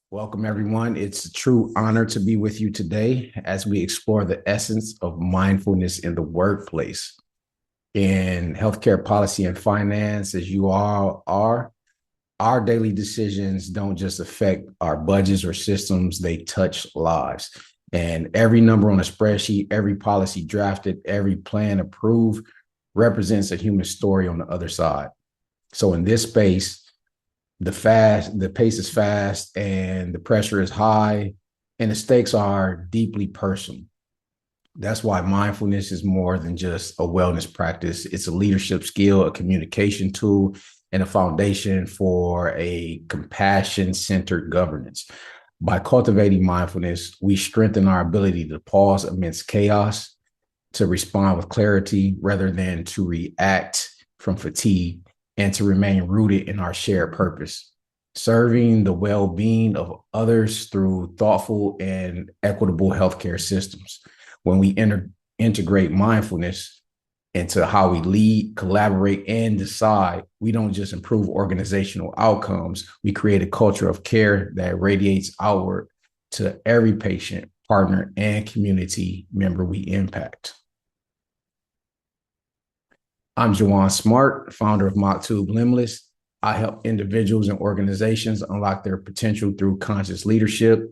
Welcome, everyone. It's a true honor to be with you today as we explore the essence of mindfulness in the workplace. In healthcare policy and finance, as you all are, our daily decisions don't just affect our budgets or systems, they touch lives. And every number on a spreadsheet, every policy drafted, every plan approved represents a human story on the other side. So, in this space, the pace is fast and the pressure is high and the stakes are deeply personal. That's why mindfulness is more than just a wellness practice. It's a leadership skill, a communication tool, and a foundation for a compassion centered governance. By cultivating mindfulness, we strengthen our ability to pause amidst chaos, to respond with clarity rather than to react from fatigue, and to remain rooted in our shared purpose, serving the well being of others through thoughtful and equitable healthcare systems. When we integrate mindfulness into how we lead, collaborate, and decide, we don't just improve organizational outcomes, we create a culture of care that radiates outward to every patient, partner, and community member we impact. I'm Jawan Smart, founder of Maktub Limitless. I help individuals and organizations unlock their potential through conscious leadership,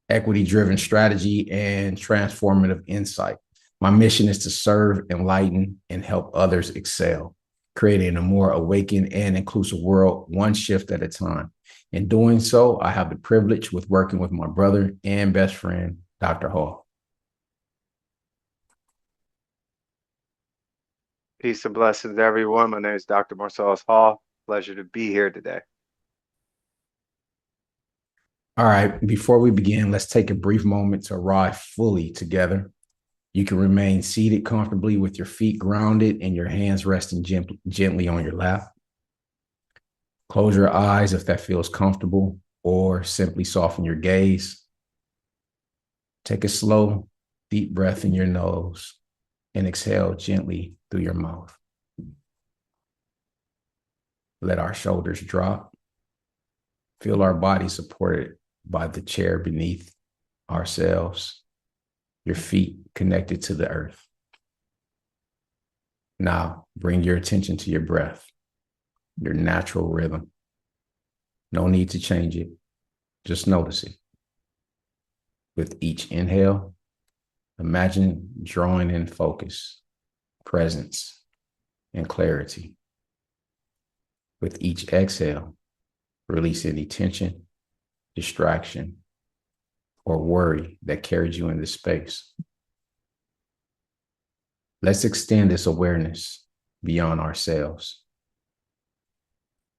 equity driven strategy, and transformative insight. My mission is to serve, enlighten, and help others excel, creating a more awakened and inclusive world, one shift at a time. In doing so, I have the privilege with working with my brother and best friend, Dr. Hall. Peace and blessings, everyone. My name is Dr. Marcellus Hall. Pleasure to be here today. All right, before we begin, let's take a brief moment to arrive fully together. You can remain seated comfortably with your feet grounded and your hands resting gently on your lap. Close your eyes if that feels comfortable, or simply soften your gaze. Take a slow, deep breath in your nose and exhale gently through your mouth. Let our shoulders drop. Feel our body supported by the chair beneath ourselves, your feet connected to the earth. Now, bring your attention to your breath, your natural rhythm. No need to change it, just notice it. With each inhale, imagine drawing in focus, presence, and clarity. With each exhale, release any tension, distraction, or worry that carried you into space. Let's extend this awareness beyond ourselves.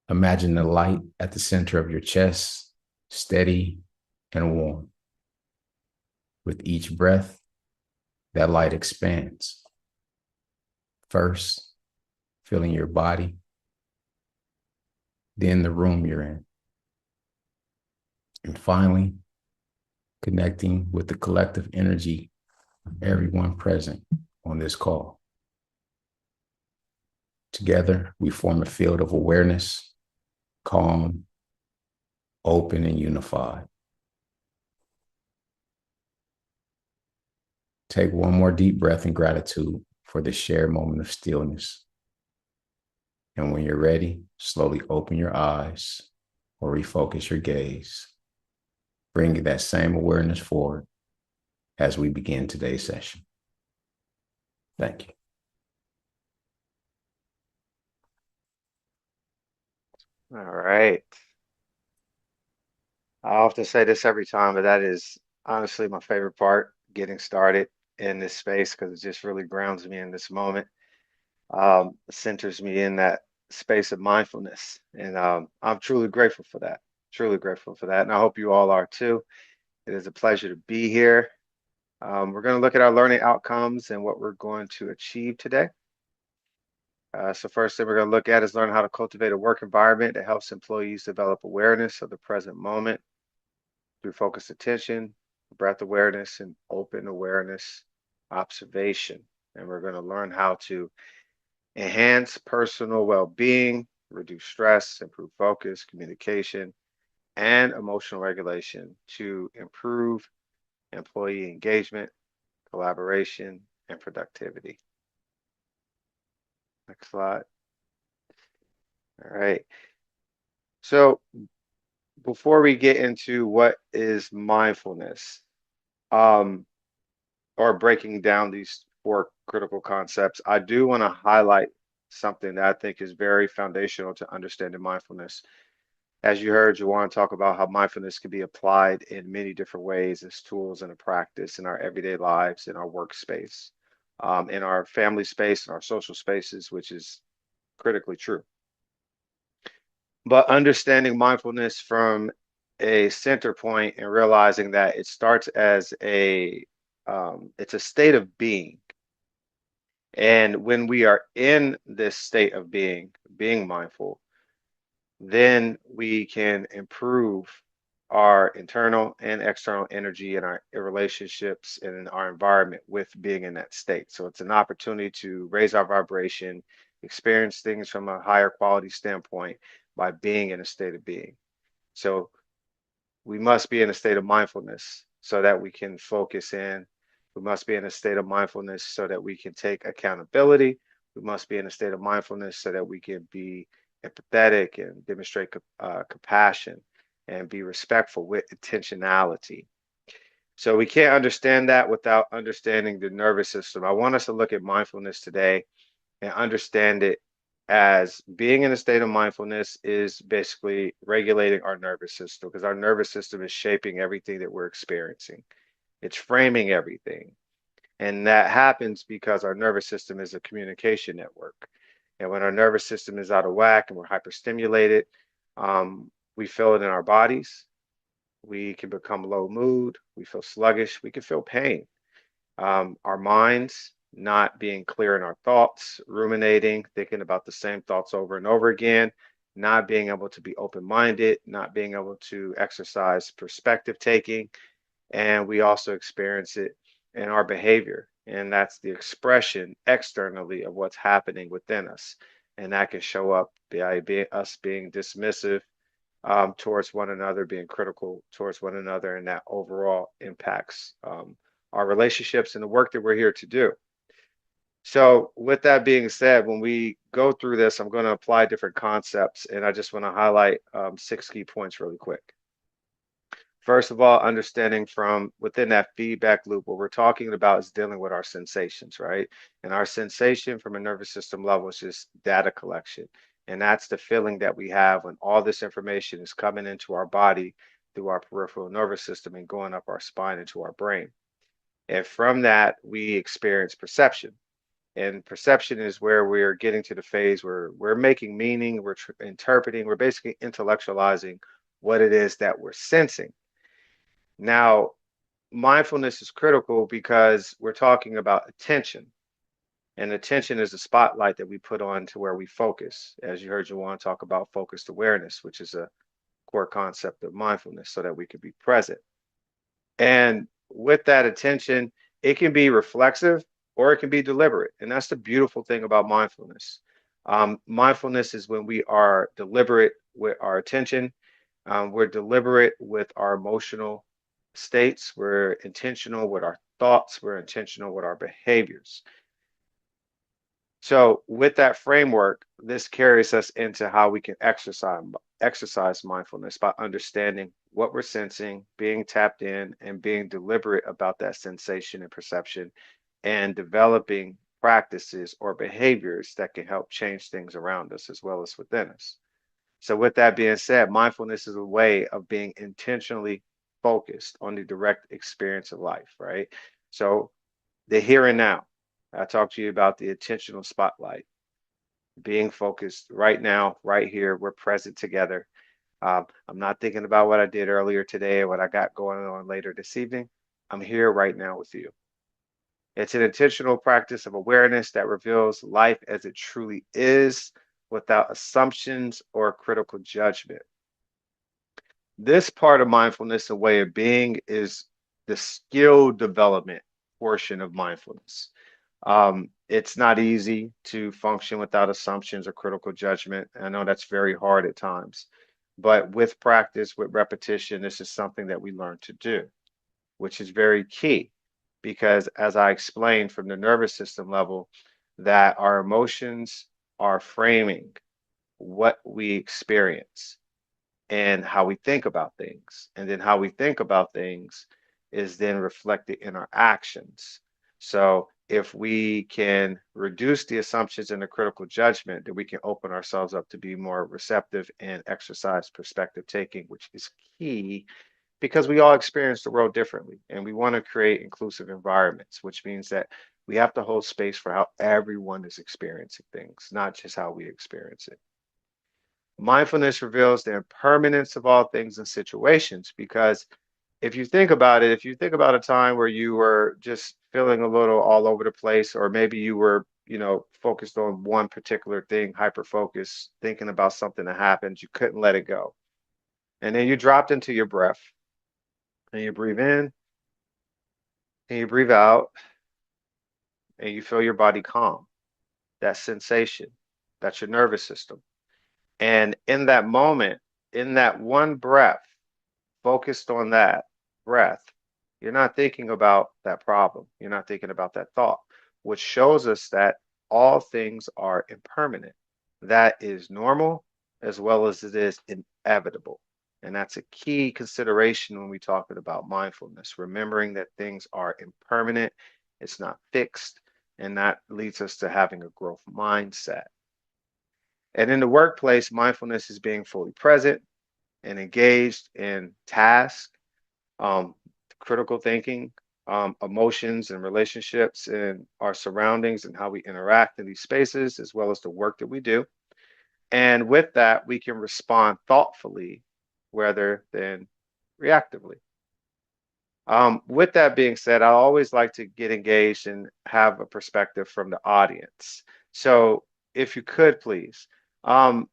Imagine the light at the center of your chest, steady and warm. With each breath, that light expands. First, filling your body, then the room you're in. And finally, connecting with the collective energy of everyone present on this call. Together, we form a field of awareness, calm, open, and unified. Take one more deep breath in gratitude for this shared moment of stillness. And when you're ready, slowly open your eyes or refocus your gaze, bringing that same awareness forward as we begin today's session. Thank you. All right. I often say this every time, but that is honestly my favorite part, getting started in this space, because it just really grounds me in this moment, centers me in that space of mindfulness. And I'm truly grateful for that. Truly grateful for that. And I hope you all are too. It is a pleasure to be here. We're going to look at our learning outcomes and what we're going to achieve today. So first thing we're going to look at is learn how to cultivate a work environment that helps employees develop awareness of the present moment through focused attention, breath awareness, and open awareness observation. And we're going to learn how to enhance personal well-being, reduce stress, improve focus, communication, and emotional regulation to improve employee engagement, collaboration, and productivity. Next slide. All right. So before we get into what is mindfulness, um, or breaking down these four critical concepts, I do want to highlight something that I think is very foundational to understanding mindfulness. As you heard, Juwan talk about how mindfulness can be applied in many different ways as tools and a practice in our everyday lives, in our workspace, in our family space, in our social spaces, which is critically true. But understanding mindfulness from a center point and realizing that it starts as it's a state of being. And when we are in this state of being mindful, then we can improve our internal and external energy and our relationships and our environment with being in that state. So it's an opportunity to raise our vibration, experience things from a higher quality standpoint by being in a state of being. So we must be in a state of mindfulness so that we can focus in. We must be in a state of mindfulness so that we can take accountability. We must be in a state of mindfulness so that we can be empathetic and demonstrate compassion and be respectful with intentionality. So we can't understand that without understanding the nervous system. I want us to look at mindfulness today and understand it as being in a state of mindfulness is basically regulating our nervous system because our nervous system is shaping everything that we're experiencing. It's framing everything. And that happens because our nervous system is a communication network. And when our nervous system is out of whack and we're hyperstimulated, we feel it in our bodies. We can become low mood. We feel sluggish. We can feel pain. Our minds not being clear in our thoughts, ruminating, thinking about the same thoughts over and over again, not being able to be open minded, not being able to exercise perspective taking. And we also experience it in our behavior. And that's the expression externally of what's happening within us. And that can show up by us being dismissive towards one another, being critical towards one another, and that overall impacts our relationships and the work that we're here to do. So, with that being said, when we go through this, I'm going to apply different concepts, and I just want to highlight 6 key points really quick. First of all, understanding from within that feedback loop, what we're talking about is dealing with our sensations, right? And our sensation from a nervous system level is just data collection. And that's the feeling that we have when all this information is coming into our body through our peripheral nervous system and going up our spine into our brain. And from that, we experience perception. And perception is where we're getting to the phase where we're making meaning, we're interpreting, we're basically intellectualizing what it is that we're sensing. Now, mindfulness is critical because we're talking about attention. And attention is the spotlight that we put on to where we focus. As you heard Juwan talk about focused awareness, which is a core concept of mindfulness, so that we can be present. And with that attention, it can be reflexive or it can be deliberate. And that's the beautiful thing about mindfulness. Mindfulness is when we are deliberate with our attention, we're deliberate with our emotional states, we're intentional with our thoughts, we're intentional with our behaviors. So, with that framework, this carries us into how we can exercise mindfulness by understanding what we're sensing, being tapped in, and being deliberate about that sensation and perception, and developing practices or behaviors that can help change things around us as well as within us. So, with that being said, mindfulness is a way of being intentionally focused on the direct experience of life, right? So, the here and now. I talked to you about the intentional spotlight, being focused right now, right here. We're present together. I'm not thinking about what I did earlier today or what I got going on later this evening. I'm here right now with you. It's an intentional practice of awareness that reveals life as it truly is without assumptions or critical judgment. This part of mindfulness, a way of being, is the skill development portion of mindfulness. It's not easy to function without assumptions or critical judgment. I know that's very hard at times. But with practice, with repetition, this is something that we learn to do, which is very key because, as I explained from the nervous system level, that our emotions are framing what we experience and how we think about things. And then how we think about things is then reflected in our actions. So if we can reduce the assumptions and the critical judgment, then we can open ourselves up to be more receptive and exercise perspective taking, which is key because we all experience the world differently and we want to create inclusive environments, which means that we have to hold space for how everyone is experiencing things, not just how we experience it. Mindfulness reveals the impermanence of all things and situations because if you think about it, if you think about a time where you were just feeling a little all over the place, or maybe you were, focused on one particular thing, hyper focused, thinking about something that happened, you couldn't let it go. And then you dropped into your breath and you breathe in and you breathe out and you feel your body calm. That sensation, that's your nervous system. And in that moment, in that one breath, focused on that breath, you're not thinking about that problem. You're not thinking about that thought, which shows us that all things are impermanent. That is normal as well as it is inevitable. And that's a key consideration when we talking about mindfulness, remembering that things are impermanent, it's not fixed, and that leads us to having a growth mindset. And in the workplace, mindfulness is being fully present and engaged in tasks, um, critical thinking, emotions and relationships and our surroundings and how we interact in these spaces, as well as the work that we do. And with that, we can respond thoughtfully rather than reactively. With that being said, I always like to get engaged and have a perspective from the audience. So, if you could please, um,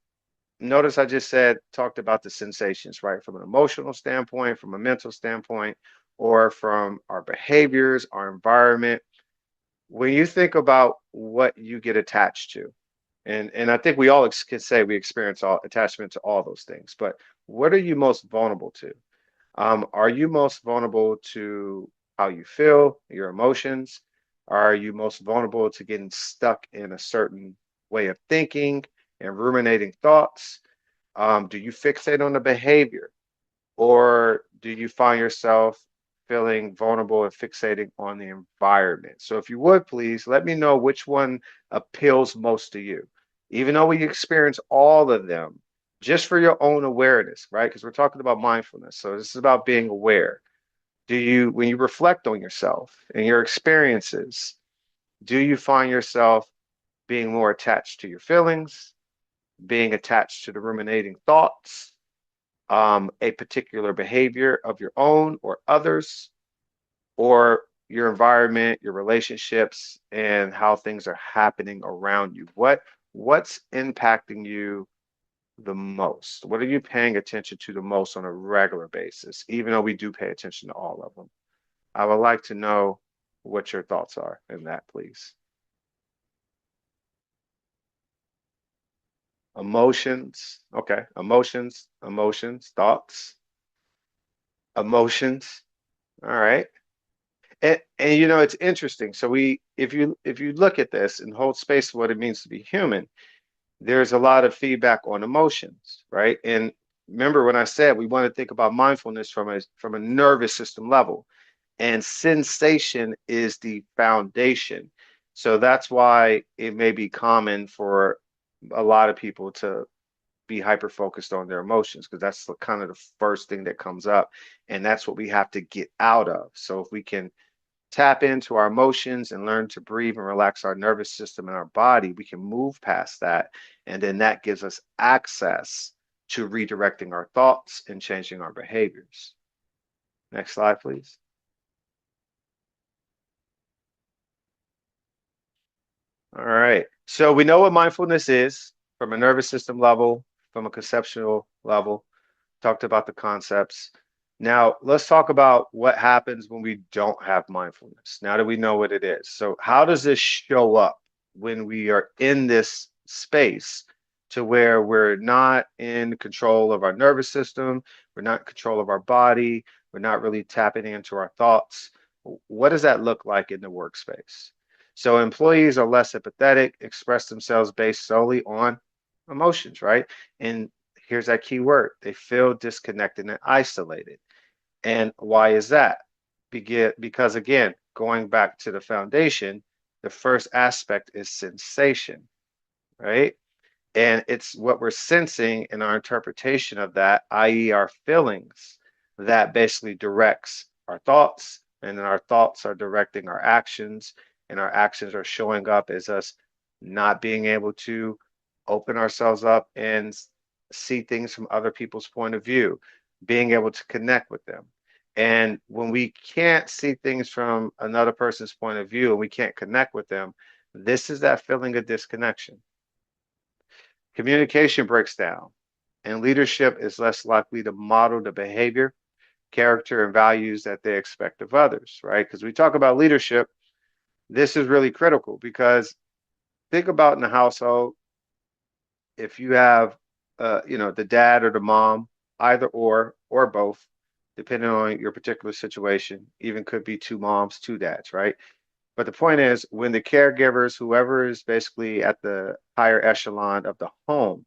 notice I just talked about the sensations, right? From an emotional standpoint, from a mental standpoint, or from our behaviors, our environment. When you think about what you get attached to, and I think we all can say we experience all attachment to all those things, but what are you most vulnerable to? Are you most vulnerable to how you feel, your emotions? Are you most vulnerable to getting stuck in a certain way of thinking and ruminating thoughts? Do you fixate on the behavior, or do you find yourself feeling vulnerable and fixating on the environment? So, if you would please let me know which one appeals most to you, even though we experience all of them, just for your own awareness, right? Because we're talking about mindfulness. So, this is about being aware. When you reflect on yourself and your experiences, do you find yourself being more attached to your feelings, being attached to the ruminating thoughts? A particular behavior of your own or others, or your environment, your relationships, and how things are happening around you. What's impacting you the most? What are you paying attention to the most on a regular basis, even though we do pay attention to all of them? I would like to know what your thoughts are in that, please. Emotions. Okay. Emotions, thoughts, emotions. All right. And it's interesting. So if you look at this and hold space for what it means to be human, there's a lot of feedback on emotions, right? And remember when I said we want to think about mindfulness from a nervous system level, and sensation is the foundation. So that's why it may be common for a lot of people to be hyper focused on their emotions because that's kind of the first thing that comes up, and that's what we have to get out of. So if we can tap into our emotions and learn to breathe and relax our nervous system and our body, we can move past that. And then that gives us access to redirecting our thoughts and changing our behaviors. Next slide, please. All right. So we know what mindfulness is from a nervous system level, from a conceptual level, talked about the concepts. Now, let's talk about what happens when we don't have mindfulness. Now that we know what it is. So, how does this show up when we are in this space to where we're not in control of our nervous system, we're not in control of our body, we're not really tapping into our thoughts. What does that look like in the workspace? So employees are less empathetic, express themselves based solely on emotions, right? And here's that key word: they feel disconnected and isolated. And why is that? Because again, going back to the foundation, the first aspect is sensation, right? And it's what we're sensing in our interpretation of that, i.e., our feelings, that basically directs our thoughts. And then our thoughts are directing our actions, and our actions are showing up as us not being able to open ourselves up and see things from other people's point of view, being able to connect with them. And when we can't see things from another person's point of view and we can't connect with them, this is that feeling of disconnection. Communication breaks down, and leadership is less likely to model the behavior, character, and values that they expect of others, right? Because we talk about leadership, this is really critical because think about in the household, if you have, the dad or the mom, either or both, depending on your particular situation, even could be two moms, two dads, right? But the point is, when the caregivers, whoever is basically at the higher echelon of the home,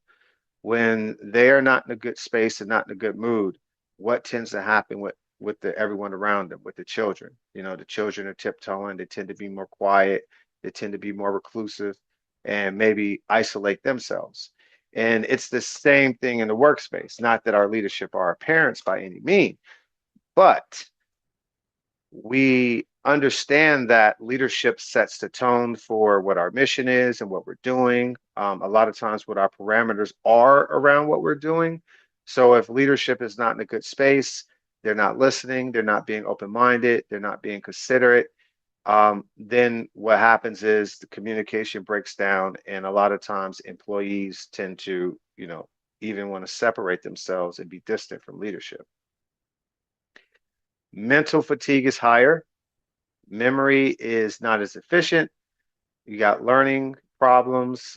when they are not in a good space and not in a good mood, what tends to happen with everyone around them, with the children? The children are tiptoeing. They tend to be more quiet. They tend to be more reclusive, and maybe isolate themselves. And it's the same thing in the workspace. Not that our leadership are our parents by any means, but we understand that leadership sets the tone for what our mission is and what we're doing. A lot of times, what our parameters are around what we're doing. So, if leadership is not in a good space, they're not listening, they're not being open minded, they're not being considerate. Then what happens is the communication breaks down, and a lot of times employees tend to, even want to separate themselves and be distant from leadership. Mental fatigue is higher. Memory is not as efficient. You got learning problems,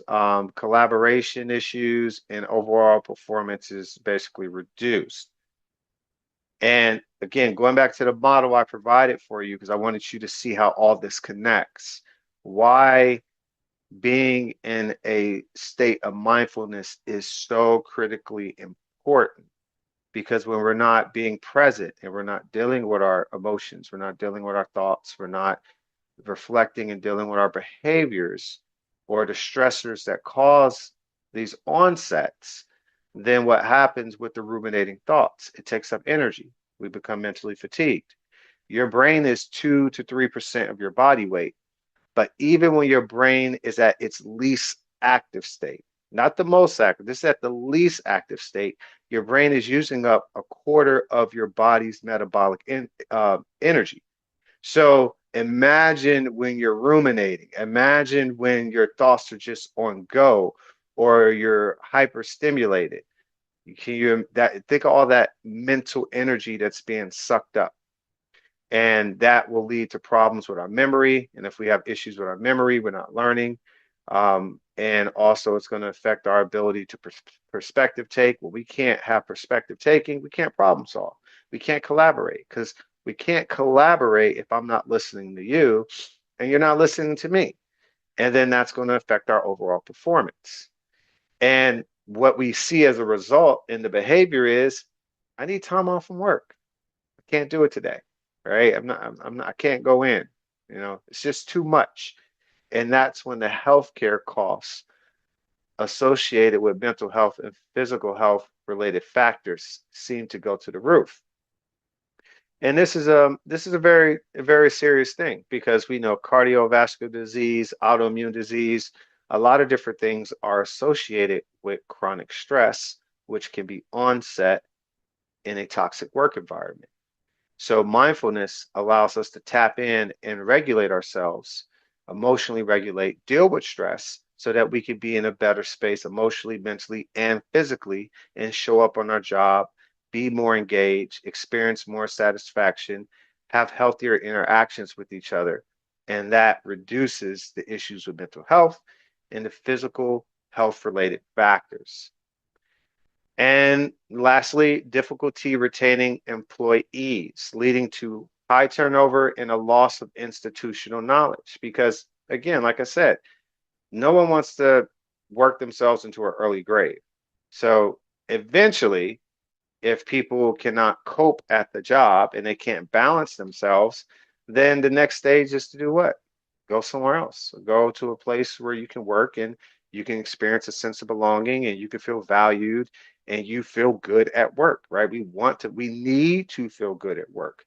collaboration issues, and overall performance is basically reduced. And again, going back to the model I provided for you, because I wanted you to see how all this connects. Why being in a state of mindfulness is so critically important. Because when we're not being present and we're not dealing with our emotions, we're not dealing with our thoughts, we're not reflecting and dealing with our behaviors or the stressors that cause these onsets, then what happens with the ruminating thoughts? It takes up energy. We become mentally fatigued. Your brain is 2 to 3% of your body weight. But even when your brain is at its least active state, not the most active, this is at the least active state, your brain is using up a quarter of your body's metabolic energy. So imagine when you're ruminating, imagine when your thoughts are just on go or you're hyperstimulated. Can you that think of all that mental energy that's being sucked up? And that will lead to problems with our memory. And if we have issues with our memory, we're not learning. And also, it's going to affect our ability to perspective take. Well, we can't have perspective taking. We can't problem solve. We can't collaborate because we can't collaborate if I'm not listening to you and you're not listening to me. And then that's going to affect our overall performance. And what we see as a result in the behavior is I need time off from work. I can't do it today. Right? I can't go in. It's just too much. And that's when the healthcare costs associated with mental health and physical health related factors seem to go to the roof. And this is a very serious thing because we know cardiovascular disease, autoimmune disease, a lot of different things are associated with chronic stress, which can be onset in a toxic work environment. So mindfulness allows us to tap in and regulate ourselves, emotionally regulate, deal with stress so that we can be in a better space emotionally, mentally, and physically and show up on our job, be more engaged, experience more satisfaction, have healthier interactions with each other. And that reduces the issues with mental health and the physical health-related factors. And lastly, difficulty retaining employees, leading to high turnover and a loss of institutional knowledge. Because again, like I said, no one wants to work themselves into an early grave. So eventually, if people cannot cope at the job and they can't balance themselves, then the next stage is to do what? Go somewhere else. Go to a place where you can work and you can experience a sense of belonging and you can feel valued and you feel good at work, right? We need to feel good at work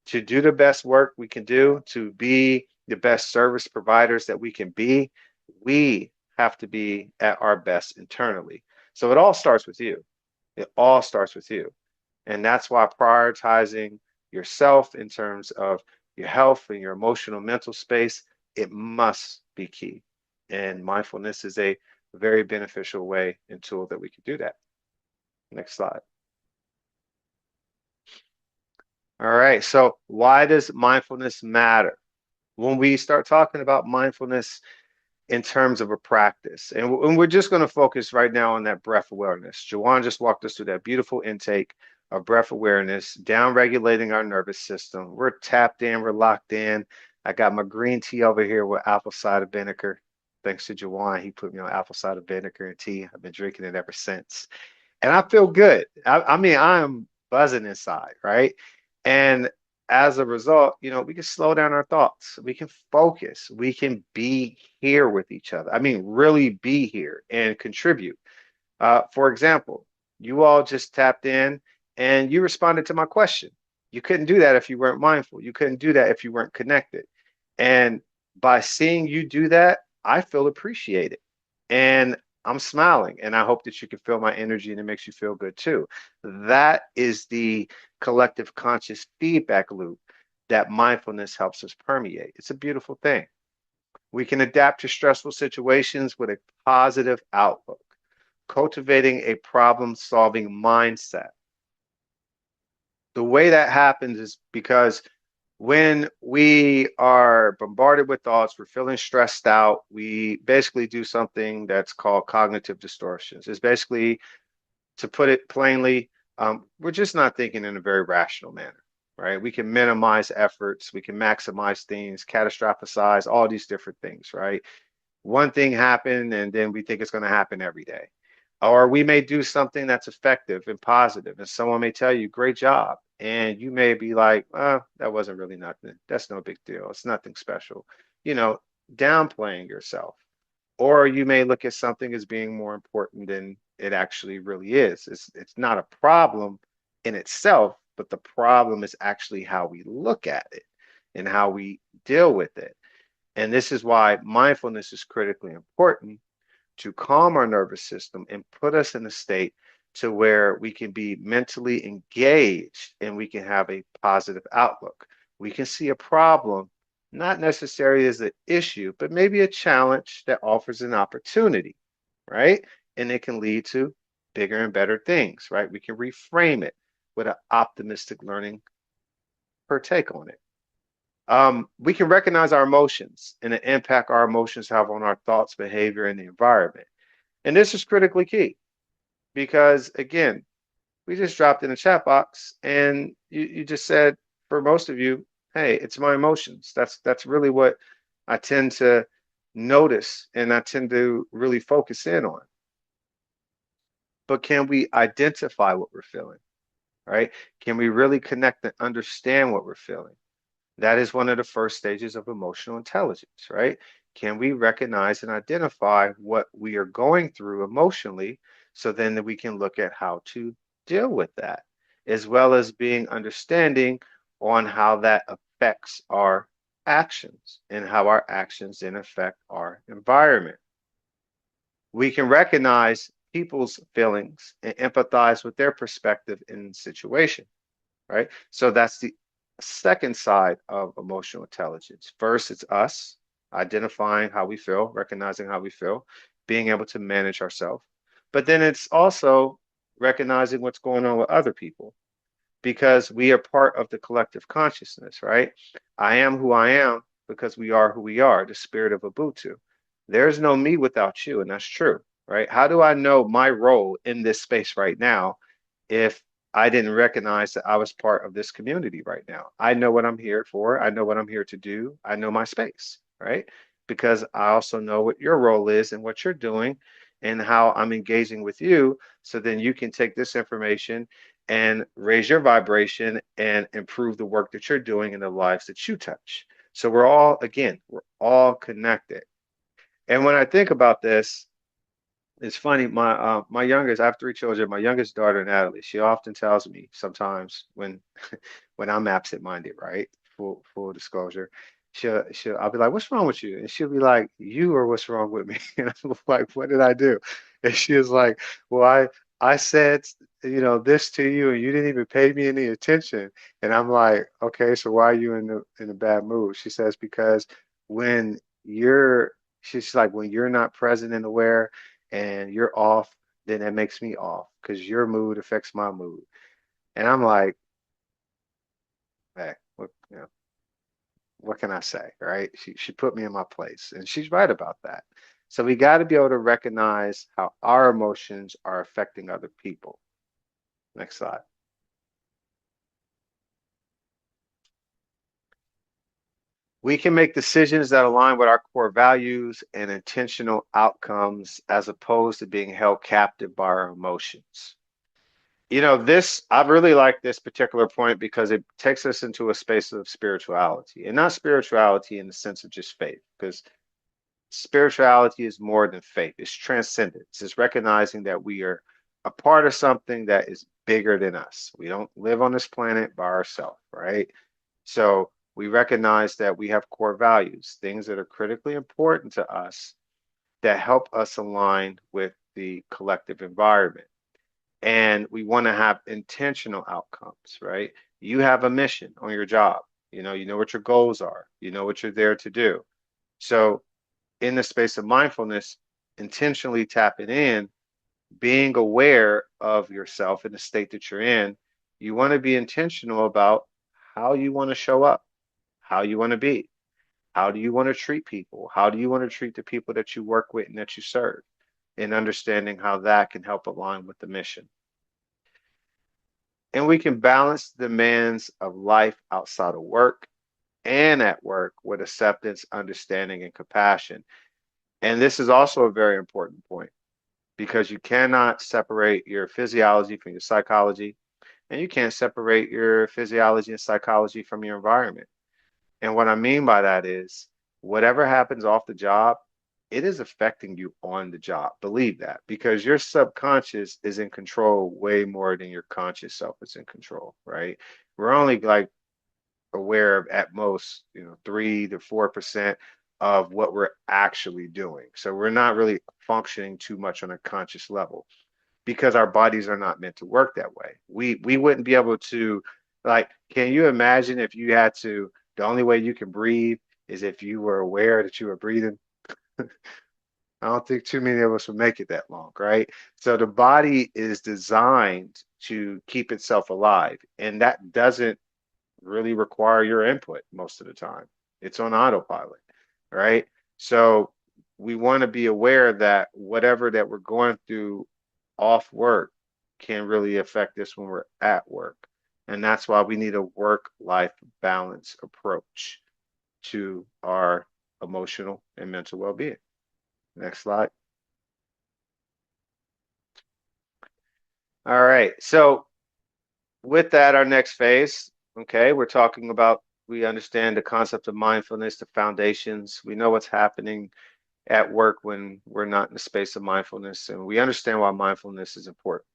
to do the best work we can do, to be the best service providers that we can be. We have to be at our best internally. So it all starts with you. It all starts with you. And that's why prioritizing yourself in terms of your health and your emotional mental space, it must be key. And mindfulness is a very beneficial way and tool that we can do that. Next slide. All right. So why does mindfulness matter? When we start talking about mindfulness in terms of a practice, and we're just going to focus right now on that breath awareness. Jawan just walked us through that beautiful intake of breath awareness, down regulating our nervous system. We're tapped in, we're locked in. I got my green tea over here with apple cider vinegar. Thanks to Jawan, he put me on apple cider vinegar and tea. I've been drinking it ever since and I feel good. I mean, I am buzzing inside, right? And as a result, we can slow down our thoughts. We can focus. We can be here with each other. I mean, really be here and contribute. For example, you all just tapped in and you responded to my question. You couldn't do that if you weren't mindful. You couldn't do that if you weren't connected. And by seeing you do that, I feel appreciated. And I'm smiling and I hope that you can feel my energy and it makes you feel good too. That is the collective conscious feedback loop that mindfulness helps us permeate. It's a beautiful thing. We can adapt to stressful situations with a positive outlook, cultivating a problem solving mindset. The way that happens is because when we are bombarded with thoughts, we're feeling stressed out, we basically do something that's called cognitive distortions. It's basically, to put it plainly, we're just not thinking in a very rational manner, right? We can minimize efforts, we can maximize things, catastrophize, all these different things, right? One thing happened and then we think it's going to happen every day. Or we may do something that's effective and positive, and someone may tell you, great job. And you may be like, that wasn't really nothing. That's no big deal. It's nothing special. You know, downplaying yourself. Or you may look at something as being more important than it actually really is. It's not a problem in itself, but the problem is actually how we look at it and how we deal with it. And this is why mindfulness is critically important to calm our nervous system and put us in a state to where we can be mentally engaged and we can have a positive outlook. We can see a problem, not necessarily as an issue, but maybe a challenge that offers an opportunity, right? And it can lead to bigger and better things, right? We can reframe it with an optimistic learning per take on it. We can recognize our emotions and the impact our emotions have on our thoughts, behavior, and the environment. And this is critically key because, again, we just dropped in a chat box and you just said, for most of you, hey, it's my emotions. That's really what I tend to notice and I tend to really focus in on. But can we identify what we're feeling, right? Can we really connect and understand what we're feeling? That is one of the first stages of emotional intelligence, right? Can we recognize and identify what we are going through emotionally so then that we can look at how to deal with that, as well as being understanding on how that affects our actions and how our actions then affect our environment. We can recognize people's feelings and empathize with their perspective in the situation, right? So that's the second side of emotional intelligence. First, it's us identifying how we feel, recognizing how we feel, being able to manage ourselves. But then it's also recognizing what's going on with other people because we are part of the collective consciousness, right? I am who I am because we are who we are, the spirit of Ubuntu. There's no me without you, and that's true. right? How do I know my role in this space right now if I didn't recognize that I was part of this community right now? I know what I'm here for. I know what I'm here to do. I know my space, right? Because I also know what your role is and what you're doing and how I'm engaging with you. So then you can take this information and raise your vibration and improve the work that you're doing in the lives that you touch. So we're all, again, we're all connected. And when I think about this, it's funny. My youngest, I have three children. My youngest daughter, Natalie, she often tells me sometimes when when I'm absent-minded, right? Full disclosure. I'll be like, "What's wrong with you?" And she'll be like, "You are what's wrong with me." And I'm like, "What did I do?" And she is like, "Well, I said, this to you, and you didn't even pay me any attention." And I'm like, "Okay, so why are you in a bad mood?" She says, "Because when you're," she's like, "when you're not present and aware." And you're off, then that makes me off because your mood affects my mood. And I'm like, hey, what can I say, right? She put me in my place, and she's right about that. So we got to be able to recognize how our emotions are affecting other people. Next slide. We can make decisions that align with our core values and intentional outcomes as opposed to being held captive by our emotions. I really like this particular point because it takes us into a space of spirituality and not spirituality in the sense of just faith, because spirituality is more than faith. It's transcendence. It's recognizing that we are a part of something that is bigger than us. We don't live on this planet by ourselves, right? So we recognize that we have core values, things that are critically important to us that help us align with the collective environment, and we want to have intentional outcomes, right? You have a mission on your job. You know what your goals are. You know what you're there to do. So, in the space of mindfulness, intentionally tapping in, being aware of yourself in the state that you're in, you want to be intentional about how you want to show up, how you want to be, how do you want to treat people, how do you want to treat the people that you work with and that you serve, and understanding how that can help align with the mission. And we can balance the demands of life outside of work and at work with acceptance, understanding, and compassion. And this is also a very important point because you cannot separate your physiology from your psychology, and you can't separate your physiology and psychology from your environment. And what I mean by that is whatever happens off the job, it is affecting you on the job. Believe that because your subconscious is in control way more than your conscious self is in control, right? We're only like aware of at most, 3 to 4% of what we're actually doing. So we're not really functioning too much on a conscious level because our bodies are not meant to work that way. We wouldn't be able to, like, can you imagine if you had to, the only way you can breathe is if you were aware that you were breathing? I don't think too many of us would make it that long, right? So the body is designed to keep itself alive, and that doesn't really require your input most of the time. It's on autopilot, right? So we want to be aware that whatever that we're going through off work can really affect us when we're at work. And that's why we need a work-life balance approach to our emotional and mental well-being. Next slide. All right. So with that, our next phase, okay, we're talking about, we understand the concept of mindfulness, the foundations. We know what's happening at work when we're not in the space of mindfulness, and we understand why mindfulness is important.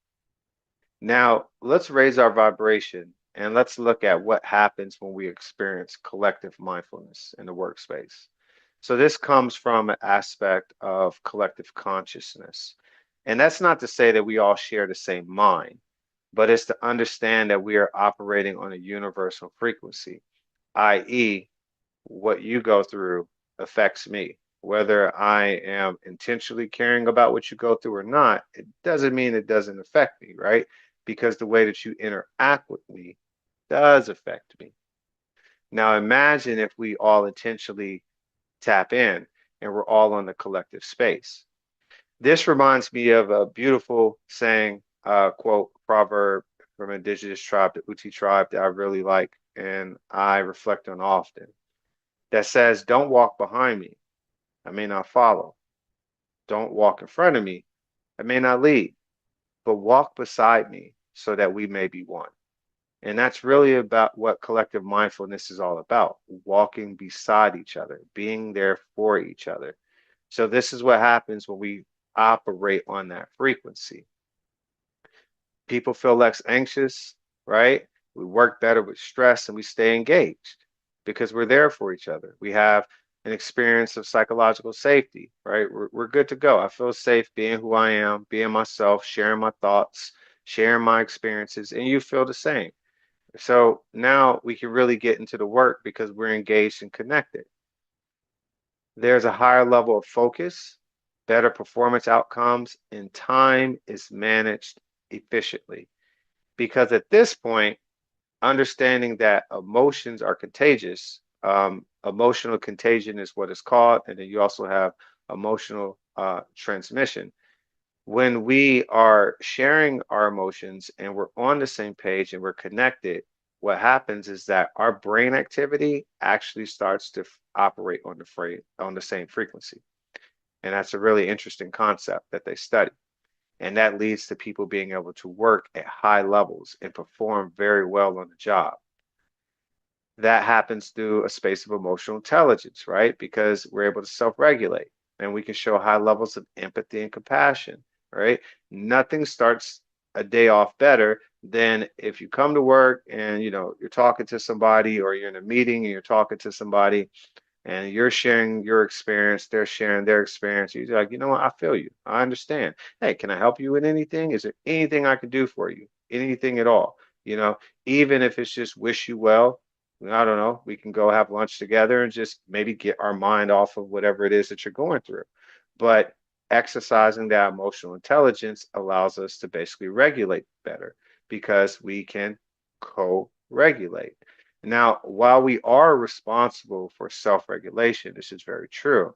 Now, let's raise our vibration and let's look at what happens when we experience collective mindfulness in the workspace. So, this comes from an aspect of collective consciousness. And that's not to say that we all share the same mind, but it's to understand that we are operating on a universal frequency, i.e., what you go through affects me. Whether I am intentionally caring about what you go through or not, it doesn't mean it doesn't affect me, right? Because the way that you interact with me does affect me. Now, imagine if we all intentionally tap in and we're all on the collective space. This reminds me of a beautiful saying, quote, proverb from an indigenous tribe, the Uti tribe, that I really like and I reflect on often. That says, "Don't walk behind me. I may not follow. Don't walk in front of me. I may not lead, but walk beside me so that we may be one." And that's really about what collective mindfulness is all about, walking beside each other, being there for each other. So, this is what happens when we operate on that frequency. People feel less anxious, right? We work better with stress and we stay engaged because we're there for each other. We have an experience of psychological safety, right? We're good to go. I feel safe being who I am, being myself, sharing my thoughts, sharing my experiences, and you feel the same. So now we can really get into the work because we're engaged and connected. There's a higher level of focus, better performance outcomes, and time is managed efficiently. Because at this point, understanding that emotions are contagious, emotional contagion is what it's called, and then you also have emotional transmission. When we are sharing our emotions and we're on the same page and we're connected, what happens is that our brain activity actually starts to operate on the same frequency. And that's a really interesting concept that they study. And that leads to people being able to work at high levels and perform very well on the job. That happens through a space of emotional intelligence, right? Because we're able to self-regulate and we can show high levels of empathy and compassion, right? Nothing starts a day off better than if you come to work and you're talking to somebody, or you're in a meeting and you're talking to somebody and you're sharing your experience, they're sharing their experience. You're like, you know what? I feel you. I understand. Hey, can I help you with anything? Is there anything I can do for you? Anything at all? You know, even if it's just wish you well. I don't know. We can go have lunch together and just maybe get our mind off of whatever it is that you're going through. But exercising that emotional intelligence allows us to basically regulate better because we can co-regulate. Now, while we are responsible for self-regulation, this is very true,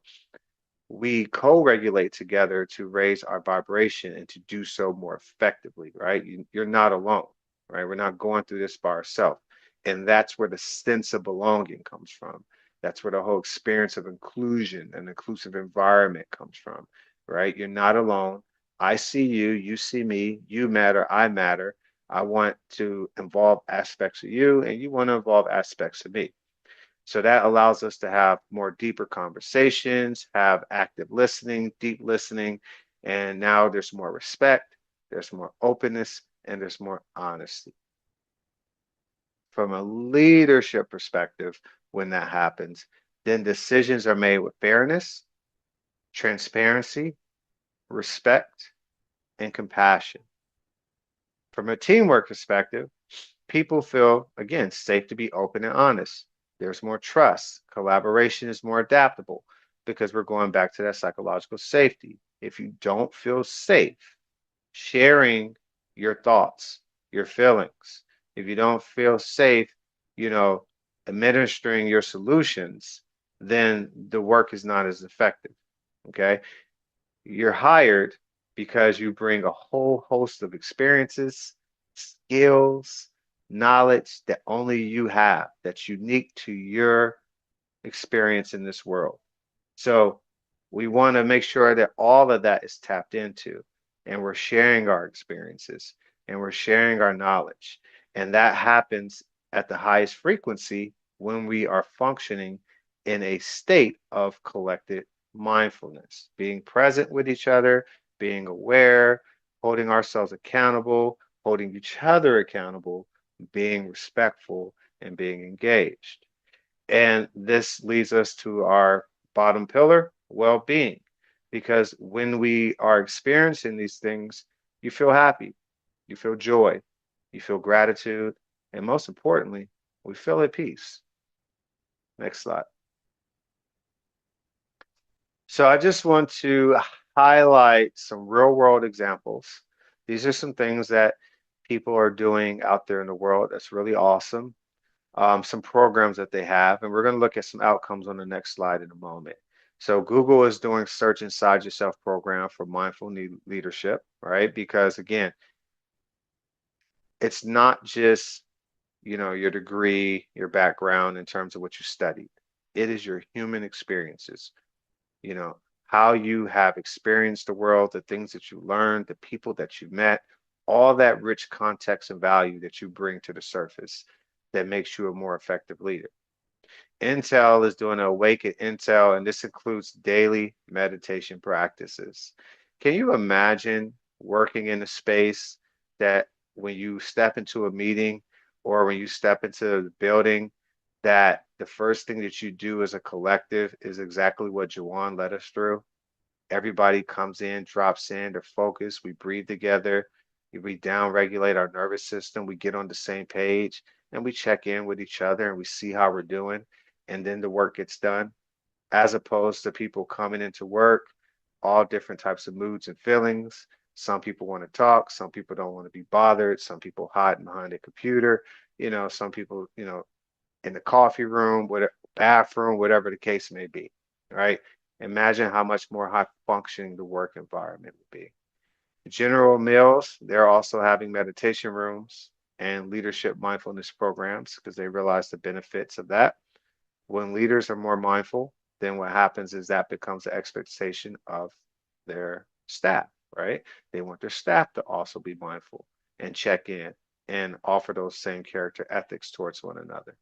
we co-regulate together to raise our vibration and to do so more effectively, right? You're not alone, right? We're not going through this by ourselves. And that's where the sense of belonging comes from. That's where the whole experience of inclusion and inclusive environment comes from, right? You're not alone. I see you, you see me, you matter, I matter. I want to involve aspects of you, and you want to involve aspects of me. So that allows us to have more deeper conversations, have active listening, deep listening, and now there's more respect, there's more openness, and there's more honesty. From a leadership perspective, when that happens, then decisions are made with fairness, transparency, respect, and compassion. From a teamwork perspective, people feel, again, safe to be open and honest. There's more trust. Collaboration is more adaptable because we're going back to that psychological safety. If you don't feel safe sharing your thoughts, your feelings, if you don't feel safe, you know, administering your solutions, then the work is not as effective. Okay. You're hired because you bring a whole host of experiences, skills, knowledge that only you have, that's unique to your experience in this world. So we want to make sure that all of that is tapped into and we're sharing our experiences and we're sharing our knowledge. And that happens at the highest frequency when we are functioning in a state of collective mindfulness, being present with each other, being aware, holding ourselves accountable, holding each other accountable, being respectful, and being engaged. And this leads us to our bottom pillar, well-being. Because when we are experiencing these things, you feel happy, you feel joy, you feel gratitude, and most importantly, we feel at peace. Next slide. So I just want to highlight some real world examples. These are some things that people are doing out there in the world that's really awesome. Some programs that they have, and we're going to look at some outcomes on the next slide in a moment. So Google is doing Search Inside Yourself program for mindful leadership, right? Because again, it's not just, your degree, your background in terms of what you studied. It is your human experiences, you know, how you have experienced the world, the things that you learned, the people that you met, all that rich context and value that you bring to the surface that makes you a more effective leader. Intel is doing an Awake at Intel, and this includes daily meditation practices. Can you imagine working in a space that when you step into a meeting or when you step into the building, that the first thing that you do as a collective is exactly what Jawan led us through? Everybody comes in, drops in, they're focused, we breathe together, we down regulate our nervous system, we get on the same page, and we check in with each other and we see how we're doing, and then the work gets done, as opposed to people coming into work, all different types of moods and feelings. Some people want to talk, some people don't want to be bothered, some people hiding behind a computer, some people, in the coffee room, whatever, bathroom, whatever the case may be, right? Imagine how much more high functioning the work environment would be. General Mills, they're also having meditation rooms and leadership mindfulness programs because they realize the benefits of that. When leaders are more mindful, then what happens is that becomes the expectation of their staff, right? They want their staff to also be mindful and check in and offer those same character ethics towards one another.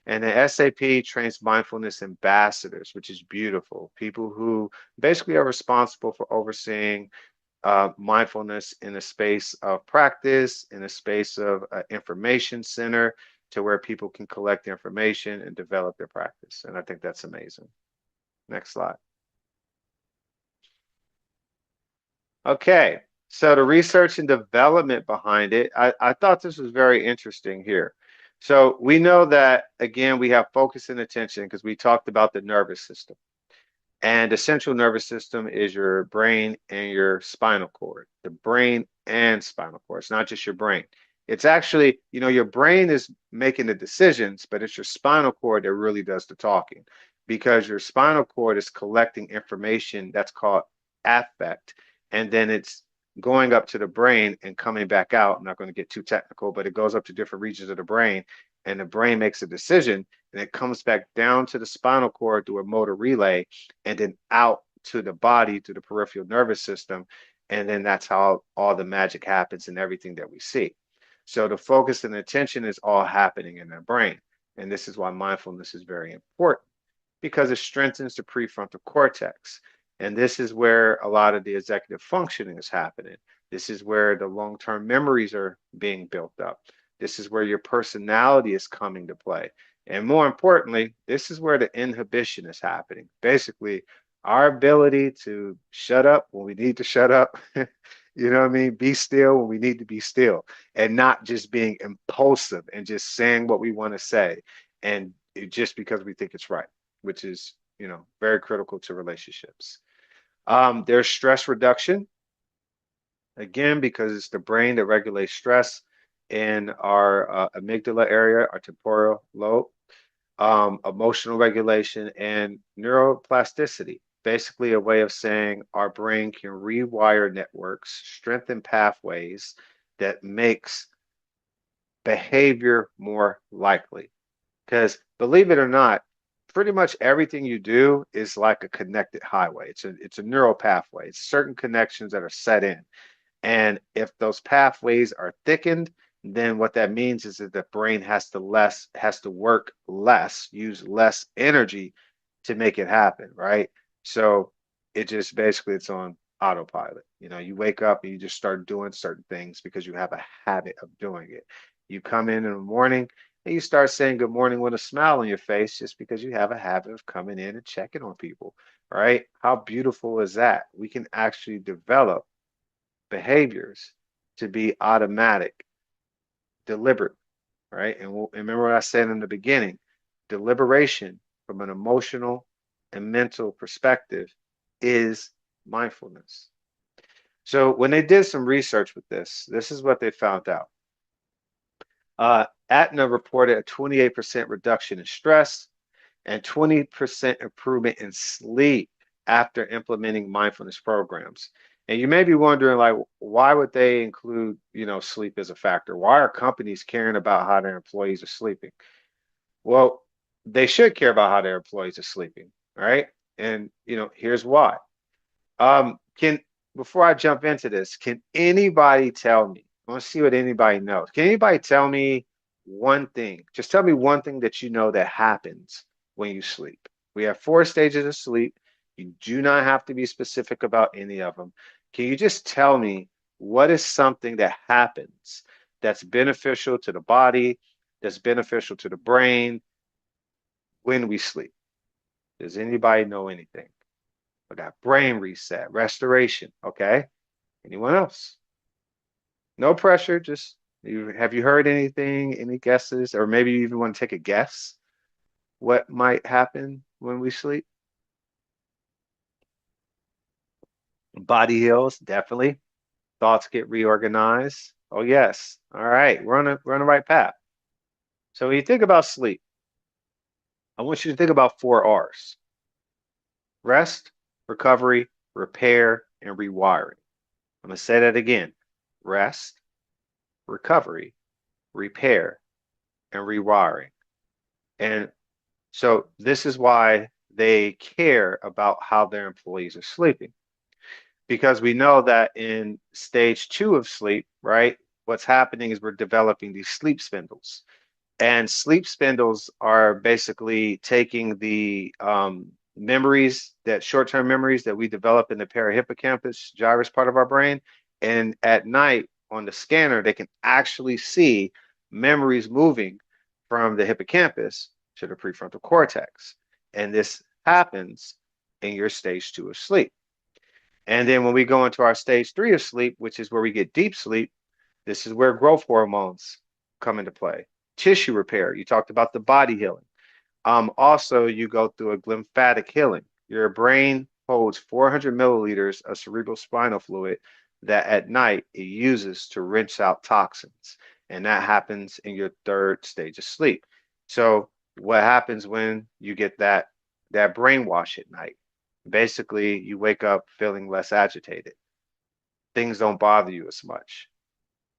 And the SAP trains mindfulness ambassadors, which is beautiful. People who basically are responsible for overseeing mindfulness in a space of practice, in a space of information center, to where people can collect information and develop their practice. And I think that's amazing. Next slide. Okay, so the research and development behind it, I thought this was very interesting here. So we know that, again, we have focus and attention because we talked about the nervous system. And the central nervous system is your brain and your spinal cord, the brain and spinal cord. It's not just your brain. It's actually, your brain is making the decisions, but it's your spinal cord that really does the talking because your spinal cord is collecting information that's called affect. And then it's going up to the brain and coming back out. I'm not going to get too technical, but it goes up to different regions of the brain and the brain makes a decision and it comes back down to the spinal cord through a motor relay and then out to the body through the peripheral nervous system. And then that's how all the magic happens and everything that we see. So the focus and attention is all happening in the brain. And this is why mindfulness is very important because it strengthens the prefrontal cortex. And this is where a lot of the executive functioning is happening. This is where the long term memories are being built up. This is where your personality is coming to play. And more importantly, this is where the inhibition is happening. Basically, our ability to shut up when we need to shut up, you know what I mean? Be still when we need to be still, and not just being impulsive and just saying what we want to say and just because we think it's right, which is, very critical to relationships. There's stress reduction, again, because it's the brain that regulates stress in our amygdala area, our temporal lobe, emotional regulation, and neuroplasticity. Basically, a way of saying our brain can rewire networks, strengthen pathways that makes behavior more likely. Because believe it or not, pretty much everything you do is like a connected highway. It's a neural pathway. It's certain connections that are set in. And if those pathways are thickened, then what that means is that the brain has to work less, use less energy to make it happen, right? So it just basically it's on autopilot. You wake up and you just start doing certain things because you have a habit of doing it. You come in the morning and you start saying good morning with a smile on your face just because you have a habit of coming in and checking on people, right? How beautiful is that? We can actually develop behaviors to be automatic, deliberate, right? And remember what I said in the beginning, deliberation from an emotional and mental perspective is mindfulness. So when they did some research with this is what they found out. Aetna reported a 28% reduction in stress and 20% improvement in sleep after implementing mindfulness programs. And you may be wondering, like, why would they include, sleep as a factor? Why are companies caring about how their employees are sleeping? Well, they should care about how their employees are sleeping, right? And here's why. Can Before I jump into this, can anybody tell me? I want to see what anybody knows. Can anybody tell me one thing? Just tell me one thing that you know that happens when you sleep. We have four stages of sleep. You do not have to be specific about any of them. Can you just tell me what is something that happens that's beneficial to the body, that's beneficial to the brain when we sleep? Does anybody know anything? We got brain reset, restoration. Okay. Anyone else? No pressure. Just have you heard anything? Any guesses? Or maybe you even want to take a guess what might happen when we sleep? Body heals, definitely. Thoughts get reorganized. Oh yes. All right. We're on the right path. So when you think about sleep, I want you to think about four R's: rest, recovery, repair, and rewiring. I'm going to say that again: rest, recovery, repair, and rewiring. And so this is why they care about how their employees are sleeping. Because we know that in stage two of sleep, right, what's happening is we're developing these sleep spindles. And sleep spindles are basically taking the memories, that short-term memories that we develop in the parahippocampus gyrus part of our brain. And at night on the scanner, they can actually see memories moving from the hippocampus to the prefrontal cortex. And this happens in your stage two of sleep. And then when we go into our stage three of sleep, which is where we get deep sleep, this is where growth hormones come into play. Tissue repair. You talked about the body healing. Also, you go through a lymphatic healing. Your brain holds 400 milliliters of cerebral spinal fluid that at night it uses to rinse out toxins. And that happens in your third stage of sleep. So what happens when you get that brainwash at night? Basically, you wake up feeling less agitated. Things don't bother you as much.